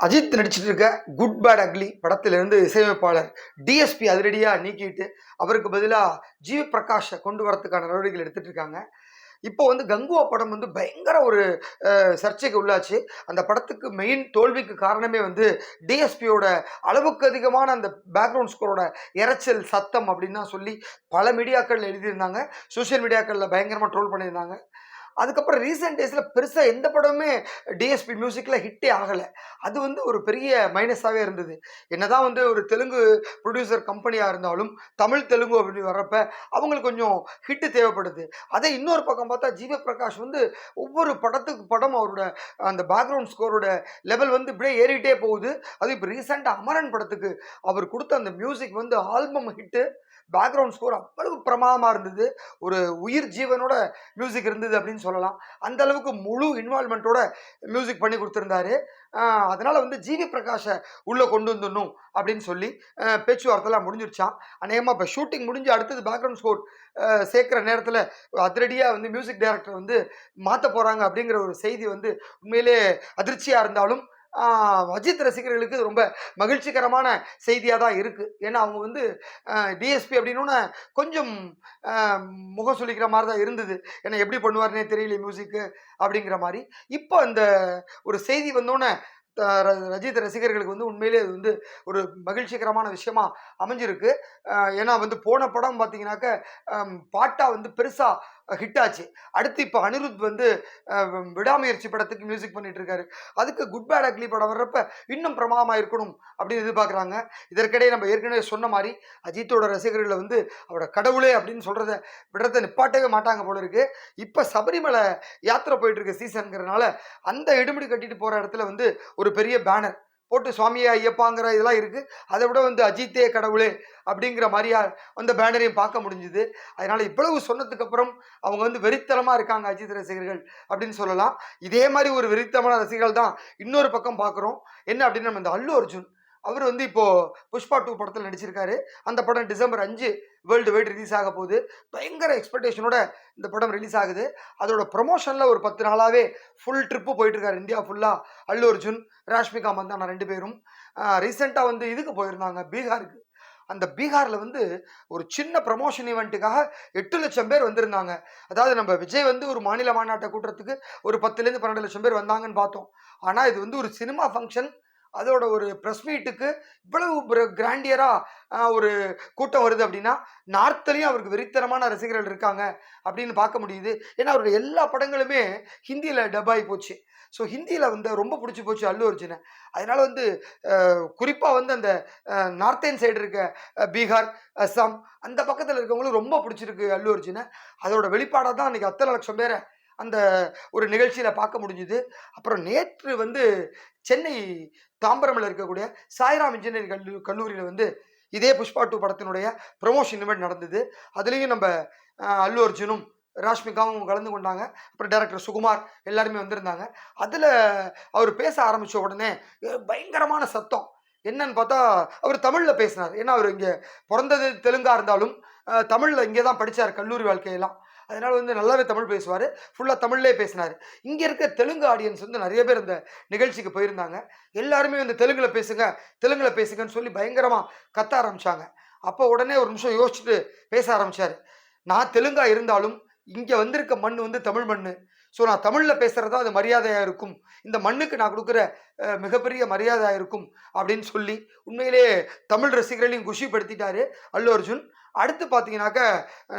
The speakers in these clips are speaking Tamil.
அஜித் நடிச்சிட்டு இருக்க குட் பேட் அக்லி படத்திலிருந்து இசையமைப்பாளர் டிஎஸ்பி அதிரடியாக நீக்கிட்டு அவருக்கு பதிலாக ஜிவி பிரகாஷை கொண்டு வரதுக்கான நடவடிக்கைகள் எடுத்துட்டு இருக்காங்க. இப்போ வந்து கங்குவா படம் வந்து பயங்கர ஒரு சர்ச்சைக்கு உள்ளாச்சு. அந்த படத்துக்கு மெயின் தோல்விக்கு காரணமே வந்து டிஎஸ்பியோட அளவுக்கு அதிகமான அந்த பேக்ரவுண்ட் ஸ்கோரோட இரைச்சல் சத்தம் அப்படின்னு தான் சொல்லி பல மீடியாக்கள் எழுதியிருந்தாங்க. சோசியல் மீடியாக்களில் பயங்கரமாக ட்ரோல் பண்ணியிருந்தாங்க. அதுக்கப்புறம் ரீசெண்ட் டேஸில் பெருசாக எந்த படமுமே டிஎஸ்பி மியூசிக்கில் ஹிட்டே ஆகலை. அது வந்து ஒரு பெரிய மைனஸாகவே இருந்தது. என்னதான் வந்து ஒரு தெலுங்கு ப்ரொடியூசர் கம்பெனியாக இருந்தாலும் தமிழ் தெலுங்கு அப்படின்னு வர்றப்ப அவங்களுக்கு கொஞ்சம் ஹிட்டு தேவைப்படுது. அதே இன்னொரு பக்கம் பார்த்தா ஜிவி பிரகாஷ் வந்து ஒவ்வொரு படத்துக்கு படம் அவரோட அந்த பேக்ரவுண்ட் ஸ்கோரோட லெவல் வந்து இப்படியே ஏறிட்டே போகுது. அது இப்போ ரீசெண்டாக அமரன் படத்துக்கு அவர் கொடுத்த அந்த மியூசிக் வந்து ஆல்பம் ஹிட்டு. பேக்ரவுண்ட் ஸ்கோர் அவ்வளவு பிரமாதமாக இருந்தது. ஒரு உயிர் ஜீவனோட மியூசிக் இருந்தது அப்படின்னு சொல்லலாம். அந்த அளவுக்கு முழு இன்வால்மெண்ட்டோட மியூசிக் பண்ணி கொடுத்துருந்தாரு. அதனால் வந்து ஜிவி பிரகாஷை உள்ளே கொண்டு வந்துடணும் அப்படின்னு சொல்லி பேச்சுவார்த்தைலாம் முடிஞ்சிருச்சான். அநேகமாக இப்போ ஷூட்டிங் முடிஞ்சு அடுத்தது பேக்ரவுண்ட் ஸ்கோர் சேர்க்குற நேரத்தில் அதிரடியாக வந்து மியூசிக் டைரக்டர் வந்து மாற்ற போகிறாங்க அப்படிங்கிற ஒரு செய்தி வந்து உண்மையிலே அதிர்ச்சியாக இருந்தாலும் அஜித் ரசிகர்களுக்கு ரொம்ப மகிழ்ச்சிகரமான செய்தியாக தான் இருக்குது. ஏன்னா அவங்க வந்து டிஎஸ்பி அப்படின்னோன்னு கொஞ்சம் முகம் சுளிக்கிற மாதிரி தான் இருந்தது. ஏன்னா எப்படி பண்ணுவார்னே தெரியல மியூசிக்கு அப்படிங்கிற மாதிரி. இப்போ அந்த ஒரு செய்தி வந்தோன்னே ரஜித் ரசிகர்களுக்கு வந்து உண்மையிலே அது வந்து ஒரு மகிழ்ச்சிகரமான விஷயமா அமைஞ்சிருக்கு. ஏன்னா வந்து போன படம் பார்த்தீங்கன்னாக்க பாட்டாக வந்து பெருசாக ஹிட் ஆச்சு. அடுத்து இப்போ அனிருத் வந்து விடாமுயற்சி படத்துக்கு மியூசிக் பண்ணிட்டு இருக்காரு. அதுக்கு குட் பேட் அக்லி படம் வர்றப்ப இன்னும் பிரமாதமாக இருக்கணும் அப்படின்னு எதிர்பார்க்குறாங்க. இதற்கிடையே நம்ம ஏற்கனவே சொன்ன மாதிரி அஜித்தோட ரசிகர்களை வந்து அவரோட கடவுளே அப்படின்னு சொல்கிறத விடுறத நிப்பாட்டவே மாட்டாங்க போல இருக்கு. இப்போ சபரிமலை யாத்திரை போயிட்டு இருக்க சீசனுங்கிறனால அந்த எடுமுடி கட்டிட்டு போகிற இடத்துல வந்து ஒரு பெரிய பேனர் போட்டு சுவாமியா ஐயப்பாங்கிற இதெல்லாம் இருக்குது. அதை விட வந்து அஜித்தே கடவுளே அப்படிங்கிற மாதிரியா அந்த பேனரையும் பார்க்க முடிஞ்சுது. அதனால் இவ்வளவு சொன்னதுக்கு அப்புறம் அவங்க வந்து வெறித்தனமாக இருக்காங்க அஜித் ரசிகர்கள் அப்படின்னு சொல்லலாம். இதே மாதிரி ஒரு வெறித்தனமான ரசிகர்கள் தான் இன்னொரு பக்கம் பார்க்குறோம். என்ன அப்படின்னு நம்ம இந்த அல்லு அர்ஜுன் அவர் வந்து இப்போது புஷ்பா 2 படத்தில் நடிச்சிருக்காரு. அந்த படம் டிசம்பர் 5 வேர்ல்டு வைட் ரிலீஸ் ஆக போகுது. பயங்கர எக்ஸ்பெக்டேஷனோட இந்த படம் ரிலீஸ் ஆகுது. அதோட ப்ரொமோஷனில் ஒரு 10 நாளாகவே ஃபுல் ட்ரிப்பு போயிட்டுருக்காரு இந்தியா ஃபுல்லாக. அல்லு அர்ஜுன், ராஷ்மிகா மந்தானா 2 பேரும் ரீசெண்டாக வந்து இதுக்கு போயிருந்தாங்க, பீகாருக்கு. அந்த பீகாரில் வந்து ஒரு சின்ன ப்ரமோஷன் ஈவெண்ட்டுக்காக 8 லட்சம் பேர் வந்திருந்தாங்க. அதாவது நம்ம விஜய் வந்து ஒரு மாநில மாநாட்டை கூட்டுறதுக்கு ஒரு 10லேருந்து 12 லட்சம் பேர் வந்தாங்கன்னு பார்த்தோம். ஆனால் இது வந்து ஒரு சினிமா ஃபங்க்ஷன். அதோட ஒரு ப்ரெஸ் மீட்டுக்கு இவ்வளவு கிராண்டியராக ஒரு கூட்டம் வருது அப்படின்னா நார்த்லேயும் அவருக்கு வெறித்தனமான ரசிகர்கள் இருக்காங்க அப்படின்னு பார்க்க முடியுது. ஏன்னா அவருடைய எல்லா படங்களுமே ஹிந்தியில் டப் ஆகி போச்சு. ஸோ ஹிந்தியில் வந்து ரொம்ப பிடிச்சி போச்சு அல்லு அர்ஜுனை. அதனால் வந்து குறிப்பாக வந்து அந்த நார்த்தன் சைடு இருக்க பீகார், அஸ்ஸாம் அந்த பக்கத்தில் இருக்கவங்களும் ரொம்ப பிடிச்சிருக்கு அல்லு அர்ஜுனை. அதோட வெளிப்பாடாக தான் அன்றைக்கி அத்தனை லட்சம் பேரை அந்த ஒரு நிகழ்ச்சியில் பார்க்க முடிஞ்சுது. அப்புறம் நேற்று வந்து சென்னை தாம்பரமில் இருக்கக்கூடிய சாய்ராம் இன்ஜினியரிங் கல்லூரியில் வந்து இதே புஷ்பா 2 படத்தினுடைய ப்ரொமோஷன் இவெண்ட் நடந்தது. அதுலேயும் நம்ம அல்லு அர்ஜுனும் ராஷ்மிகாவும் கலந்து கொண்டாங்க. அப்புறம் டைரக்டர் சுகுமார் எல்லாருமே வந்திருந்தாங்க. அதில் அவர் பேச ஆரம்பித்த உடனே பயங்கரமான சத்தம். என்னன்னு பார்த்தா அவர் தமிழில் பேசினார். ஏன்னா அவர் இங்கே பிறந்தது தெலுங்காக இருந்தாலும் தமிழில் இங்கே தான் படித்தார் கல்லூரி வாழ்க்கையெல்லாம். அதனால் வந்து நல்லாவே தமிழ் பேசுவார். ஃபுல்லாக தமிழ்லேயே பேசினார். இங்கே இருக்க தெலுங்கு ஆடியன்ஸ் வந்து நிறைய பேர் இந்த நிகழ்ச்சிக்கு போயிருந்தாங்க. எல்லாருமே வந்து தெலுங்கில் பேசுங்க தெலுங்கில் பேசுங்கன்னு சொல்லி பயங்கரமாக கத்த ஆரம்பித்தாங்க. அப்போ உடனே ஒரு நிமிஷம் யோசிச்சுட்டு பேச ஆரம்பித்தார். நான் தெலுங்காக இருந்தாலும் இங்கே வந்திருக்க மண் வந்து தமிழ் மண். ஸோ நான் தமிழில் பேசுகிறதா அது மரியாதையாக இருக்கும். இந்த மண்ணுக்கு நான் கொடுக்குற மிகப்பெரிய மரியாதையாக இருக்கும் அப்படின்னு சொல்லி உண்மையிலேயே தமிழ் ரசிகர்களையும் குஷிப்படுத்திட்டாரு அல்லு அர்ஜுன். அடுத்து பார்த்தீங்கன்னாக்க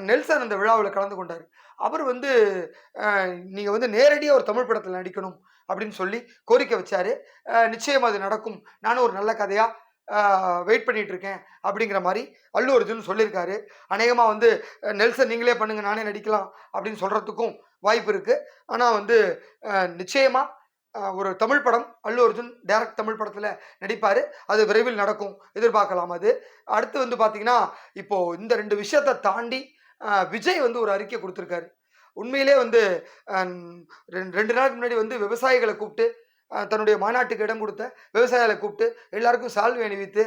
நெல்சன் அந்த விழாவில் கலந்து கொண்டார். அவர் வந்து நீங்கள் வந்து நேரடியாக ஒரு தமிழ் படத்தில் நடிக்கணும் அப்படின்னு சொல்லி கோரிக்கை வச்சார். நிச்சயம் அது நடக்கும், நானும் ஒரு நல்ல கதையாக வெயிட் பண்ணிகிட்டு இருக்கேன் அப்படிங்கிற மாதிரி அல்லு அர்ஜுன் சொல்லியிருக்காரு. அநேகமாக வந்து நெல்சன் நீங்களே பண்ணுங்கள் நானே நடிக்கலாம் அப்படின்னு சொல்கிறதுக்கும் வாய்ப்பு இருக்குது. ஆனால் வந்து நிச்சயமாக ஒரு தமிழ் படம் அல்லு அர்ஜுன் டைரக்ட் தமிழ் படத்தில் நடிப்பார். அது விரைவில் நடக்கும், எதிர்பார்க்கலாம். அது அடுத்து வந்து பார்த்திங்கன்னா இப்போது இந்த 2 விஷயத்தை தாண்டி விஜய் வந்து ஒரு அறிக்கை கொடுத்துருக்காரு. உண்மையிலே வந்து 2 நாளுக்கு முன்னாடி வந்து விவசாயிகளை கூப்பிட்டு தன்னுடைய மாநாட்டுக்கு இடம் கொடுத்த விவசாயிகளை கூப்பிட்டு எல்லாருக்கும் சால்வை அணிவித்து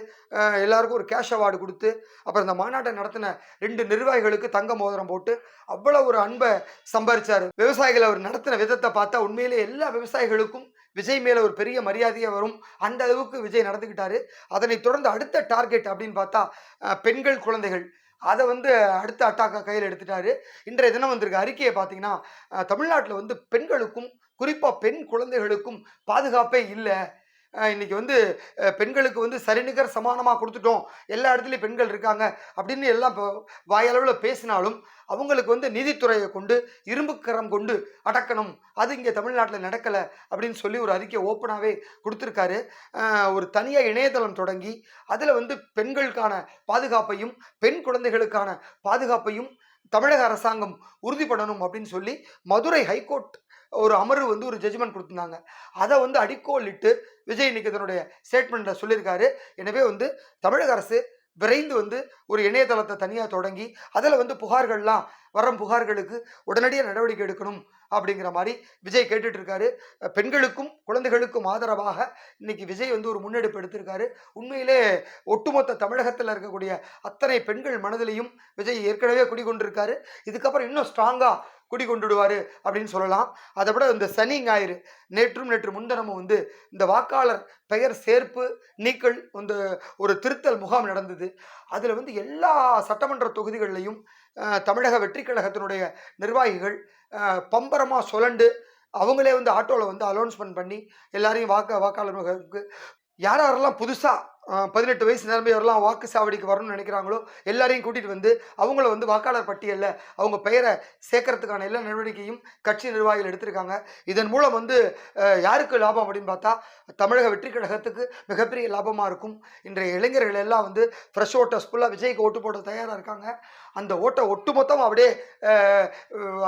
எல்லாருக்கும் ஒரு கேஷ் அவார்டு கொடுத்து அப்புறம் இந்த மாநாட்டை நடத்தின 2 நிர்வாகிகளுக்கு தங்க மோதிரம் போட்டு அவ்வளோ ஒரு அன்பை சம்பாதிச்சார். விவசாயிகளை அவர் நடத்தின விதத்தை பார்த்தா உண்மையிலே எல்லா விவசாயிகளுக்கும் விஜய் மேல ஒரு பெரிய மரியாதையே வரும். அந்த அளவுக்கு விஜய் நடந்துக்கிட்டாரு. அதனைத் தொடர்ந்து அடுத்த டார்கெட் அப்படின்னு பார்த்தா, பெண்கள், குழந்தைகள். அத வந்து அடுத்த அட்டாக்கா கையில எடுத்துட்டாரு. இன்றைய தினம் வந்திருக்க அறிக்கைய பார்த்தீங்கன்னா, தமிழ்நாட்டுல வந்து பெண்களுக்கும், குறிப்பா பெண் குழந்தைகளுக்கும் பாதுகாப்பே இல்ல. இன்னைக்கு வந்து பெண்களுக்கு வந்து சரிநிகர் சமானமா குடுத்துட்டோம். எல்லா இடத்துலயும் பெண்கள் இருக்காங்க. அப்படின்னு எல்லாம் இப்போ வாயளவுல பேசினாலும், அவங்களுக்கு வந்து நீதித்துறைய கொண்டு, இரும்பு கரம் கொண்டு அடக்கணும். அது இங்க தமிழ்நாட்டுல நடக்கல. அப்படின்னு சொல்லி ஒரு அறிக்கை ஓப்பனாவே குடுத்திருக்காரு. ஒரு தனியா இணையதளம் தொடங்கி, அதுல வந்து பெண்களுக்கான பாதுகாப்பையும், பெண் குழந்தைகளுக்கான பாதுகாப்பையும் தமிழக அரசாங்கம் உறுதி பண்ணணும் அப்படின்னு சொல்லி, மதுரை ஹைகோர்ட் ஒரு அமர்வு வந்து ஒரு ஜட்ஜ்மென்ட் குடுத்திருந்தாங்க. அத வந்து அடிக்கோலிட்டு விஜய் இன்னைக்கு தன்னுடைய ஸ்டேட்மெண்ட்ல சொல்லியிருக்காரு. எனவே வந்து தமிழக அரசு விரைந்து வந்து ஒரு இணையதளத்த தனியா தொடங்கி, அதுல வந்து புகார்கள்லாம் வரும் புகார்களுக்கு உடனடியா நடவடிக்கை எடுக்கணும் அப்படிங்கிற மாரி விஜய் கேட்டுட்டு இருக்காரு. பெண்களுக்கும், குழந்தைகளுக்கும் ஆதரவாக இன்னைக்கு விஜய் வந்து ஒரு முன்னெடுப்பு எடுத்திருக்காரு. உண்மையிலே ஒட்டுமொத்த தமிழகத்துல இருக்கக்கூடிய அத்தனை பெண்கள் மனதிலயும் விஜய் ஏற்கனவே குடிகொண்டிருக்காரு. இதுக்கப்புறம் இன்னும் ஸ்ட்ராங்கா குடிகொண்டுடுவாரு அப்படின்னு சொல்லலாம். அதை விட இந்த சனி, ஞாயிறு நேற்று முன்தினமும் வந்து இந்த வாக்காளர் பெயர் சேர்ப்பு, நீக்கல் வந்து ஒரு திருத்தல் முகாம் நடந்தது. அதுல வந்து எல்லா சட்டமன்ற தொகுதிகள்லயும் தமிழக வெற்றி கழகத்தினுடைய நிர்வாகிகள் பம்பரமா சுழண்டு, அவங்களே வந்து ஆட்டோல வந்து அலௌன்ஸ்மென்ட் பண்ணி எல்லாரையும் வாக்காளர் முகாமுக்கு யார் யாரெல்லாம் புதுசா 18 வயசு நிரம்பியவரெல்லாம் வாக்கு சாவடிக்கு வரணும்னு நினைக்கிறாங்களோ, எல்லாரையும் கூட்டிட்டு வந்து, அவங்கள வந்து வாக்காளர் பட்டியல்ல அவங்க பெயரை சேர்க்கறதுக்கான எல்லா நடவடிக்கையும் கட்சி நிர்வாகிகள் எடுத்திருக்காங்க. இதன் மூலம் வந்து யாருக்கு லாபம் அப்படின்னு பார்த்தா, தமிழக வெற்றி கழகத்துக்கு மிகப்பெரிய லாபமா இருக்கும். இன்றைய இளைஞர்கள் எல்லாம் வந்து ஃப்ரெஷ் ஓட்டர்ஸ் ஃபுல்லா விஜய்க்கு ஓட்டு போட தயாரா இருக்காங்க. அந்த ஓட்ட ஒட்டுமொத்தமா அப்படியே அ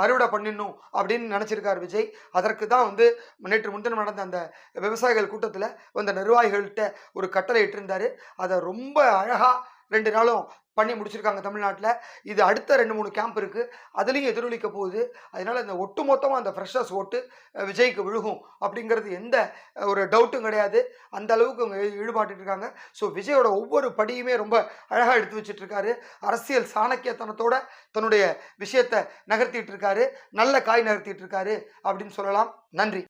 அறுவடை பண்ணிடணும் அப்படின்னு நினைச்சிருக்காரு விஜய். அதற்கு தான் வந்து நேற்று முன்தினம் நடந்த அந்த விவசாயிகள் கூட்டத்துல வந்த நிர்வாகிகள்ட்ட ஒரு கட்டளை இட்டிருந்தாரு. அத ரொம்ப அழகா 2 நாளும் பண்ணி முடிச்சிருக்காங்க தமிழ்நாட்டுல. இது அடுத்த 2, 3 கேம்ப் இருக்கு. அதுலயும் எதிரொலிக்க போகுது. அதனால இந்த ஒட்டுமொத்தமா அந்த ஃப்ரெஷர்ஸ் ஓட்டு விஜய்க்கு விழுகும் அப்படிங்கிறது எந்த ஒரு டவுட்டும் கிடையாது. அந்த அளவுக்கு அவங்க ஈடுபாட்டு இருக்காங்க. ஸோ விஜயோட ஒவ்வொரு படியுமே ரொம்ப அழகா எடுத்து வச்சுட்டு இருக்காரு. அரசியல் சாணக்கியத்தனத்தோட தன்னுடைய விஷயத்த நகர்த்திட்டு இருக்காரு. நல்ல காய் நகர்த்திட்டு இருக்காரு அப்படின்னு சொல்லலாம். நன்றி.